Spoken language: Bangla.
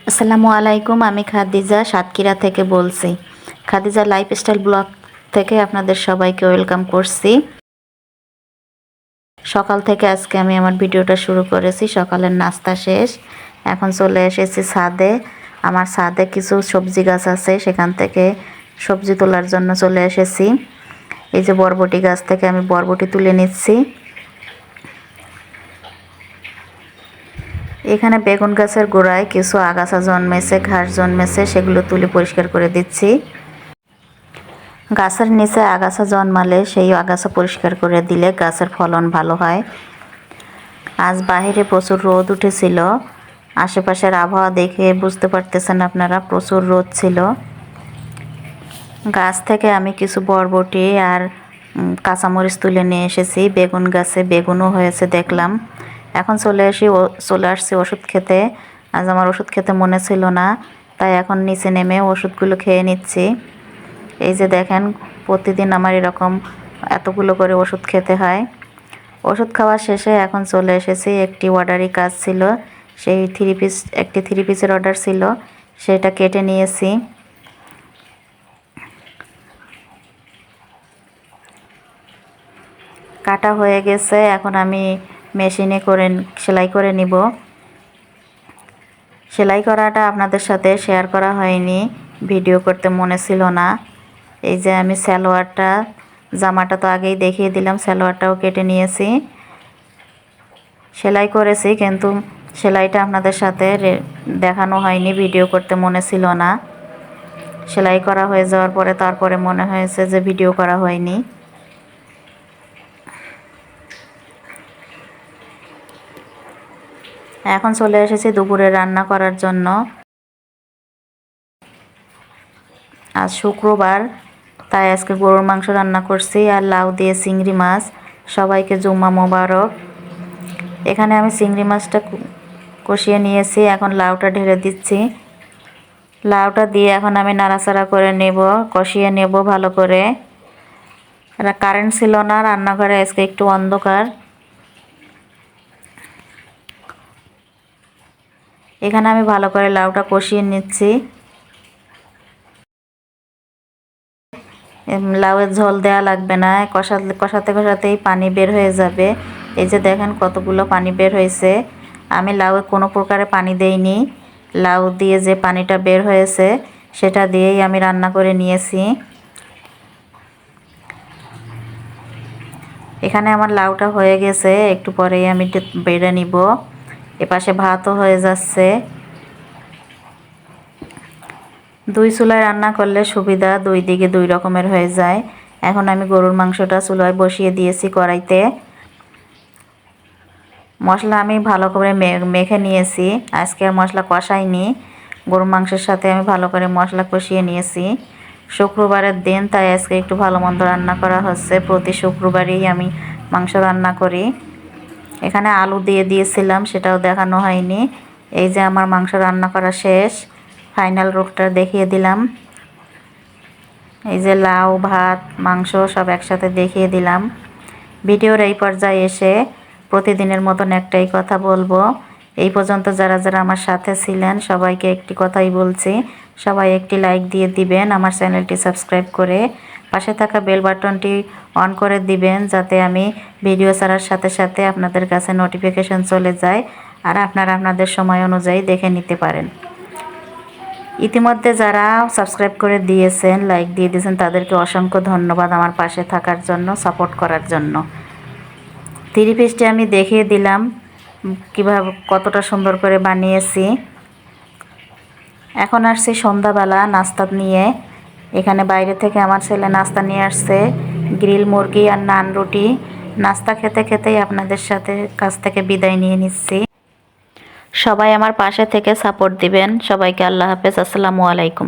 আসসালামু আলাইকুম। আমি খাদিজা সাতক্ষীরা থেকে বলছি। খাদিজা লাইফস্টাইল ব্লগ থেকে আপনাদের সবাইকে ওয়েলকাম করছি। সকাল থেকে আজকে আমি আমার ভিডিওটা শুরু করেছি। সকালের নাস্তা শেষ, এখন চলে এসেছি ছাদে। আমার ছাদে কিছু সবজি গাছ আছে, সেখান থেকে সবজি তোলার জন্য চলে এসেছি। এই যে বরবটি গাছ থেকে আমি বরবটি তুলে নিচ্ছি। এখানে বেগুন গাছের গোড়ায় কিছু আগাছা জন্মেছে, ঘাস জন্মেছে, সেগুলো তুলে পরিষ্কার করে দিচ্ছি। গাছের নিচে আগাছা জন্মালে সেই আগাছা পরিষ্কার করে দিলে গাছের ফলন ভালো হয়। আজ বাইরে প্রচুর রোদ উঠেছিল, আশেপাশের আবহাওয়া দেখে বুঝতে পারতেছেন আপনারা, প্রচুর রোদ ছিল। গাছ থেকে আমি কিছু বরবটি আর কাঁচামরিচ তুলে নিয়ে এসেছি। বেগুন গাছে বেগুনও হয়েছে দেখলাম। এখন চলে আসছি ওষুধ খেতে। আজ আমার ওষুধ খেতে মনে ছিল না, তাই এখন নিচে নেমে ওষুধগুলো খেয়ে নিচ্ছি। এই যে দেখেন, প্রতিদিন আমার এরকম এতগুলো করে ওষুধ খেতে হয়। ওষুধ খাওয়া শেষে এখন চলে এসেছি, একটি অর্ডারি কাজ ছিল, সেই একটি থ্রি পিসের অর্ডার ছিল, সেটা কেটে নিয়েছি। কাটা হয়ে গেছে, এখন আমি মেশিনে করে সেলাই করে নিব। সেলাই করাটা আপনাদের সাথে শেয়ার করা হয়নি, ভিডিও করতে মনে ছিল না। এই যে আমি জামাটা তো আগেই দেখিয়ে দিলাম, সালোয়ারটাও কেটে নিয়েছি, সেলাই করেছি, কিন্তু সেলাইটা আপনাদের সাথে দেখানো হয়নি, ভিডিও করতে মনে ছিল না। সেলাই করা হয়ে যাওয়ার পরে তারপরে মনে হয়েছে যে ভিডিও করা হয়নি। এখন চলে এসেছি দুপুরে রান্না করার জন্য। আজ শুক্রবার, তাই আজকে গরুর মাংস রান্না করছি আর লাউ দিয়ে চিংড়ি মাছ। সবাইকে জুম্মা মোবারক। এখানে আমি চিংড়ি মাছটা কষিয়ে নিয়েছি, এখন লাউটা ঢেলে দিচ্ছি। লাউটা দিয়ে এখন আমি নাড়াচাড়া করে নেব, কষিয়ে নেব ভালো করে। কারেন্ট ছিল না, রান্নাঘরে আজকে একটু অন্ধকার। এখানে আমি ভালো করে লাউটা কষিয়ে নিচ্ছি। লাউয়ের ঝোল দেওয়া লাগবে না, কষাতে কষাতেই পানি বের হয়ে যাবে। এই যে দেখেন কতগুলো পানি বের হয়েছে। আমি লাউয়ে কোনো প্রকারে পানি দেইনি, লাউ দিয়ে যে পানিটা বের হয়েছে সেটা দিয়েই আমি রান্না করে নিয়েছি। এখানে আমার লাউটা হয়ে গেছে, একটু পরেই আমি বেড়ে নিব। এপাশে ভাতও হয়ে যাচ্ছে। দুই চুলায় রান্না করলে সুবিধা, দুই দিকে দুই রকমের হয়ে যায়। এখন আমি গরুর মাংসটা চুলায় বসিয়ে দিয়েছি কড়াইতে। মশলা আমি ভালো করে মেখে নিয়েছি, আজকে আর মশলা কষাইনি। গরুর মাংসের সাথে আমি ভালো করে মশলা কষিয়ে নিয়েছি। শুক্রবারের দিন, তাই আজকে একটু ভালো মন্দ রান্না করা হচ্ছে। প্রতি শুক্রবারেই আমি মাংস রান্না করি। এখানে আলু দিয়ে দিয়েছিলাম, সেটাও দেখানো হয়নি। এই যে আমার মাংস রান্না করা শেষ, ফাইনাল রূপটা দেখিয়ে দিলাম। এই যে লাউ, ভাত, মাংস সব একসাথে দেখিয়ে দিলাম। ভিডিওর এই পর্যায়ে এসে প্রতিদিনের মতন একটাই কথা বলবো, এই পর্যন্ত যারা যারা আমার সাথে ছিলেন সবাইকে একটি কথাই বলছি, সবাই একটি লাইক দিয়ে দিবেন, আমার চ্যানেলটি সাবস্ক্রাইব করে পাশে থাকা বেল বাটনটি অন করে দিবেন, যাতে আমি ভিডিও ছাড়ার সাথে সাথে আপনাদের কাছে নোটিফিকেশন চলে যায় আর আপনারা আপনাদের সময় অনুযায়ী দেখে নিতে পারেন। ইতিমধ্যে যারা সাবস্ক্রাইব করে দিয়েছেন, লাইক দিয়ে দিয়েছেন, তাদেরকে অসংখ্য ধন্যবাদ আমার পাশে থাকার জন্য, সাপোর্ট করার জন্য। থ্রি পিসটি আমি দেখিয়ে দিলাম কিভাবে কতটা সুন্দর করে বানিয়েছি। এখন আসছি সন্ধ্যাবেলা নাস্তা নিয়ে। এখানে বাইরে থেকে আমার ছেলে নাস্তা নিয়ে আসছে, গ্রিল মুরগি আর নান রুটি। নাস্তা খেতে খেতেই আপনাদের কাছ থেকে বিদায় নিয়ে নিচ্ছি। সবাই আমার পাশে থেকে সাপোর্ট দিবেন। সবাইকে আল্লাহ হাফেজ, আসসালামু আলাইকুম।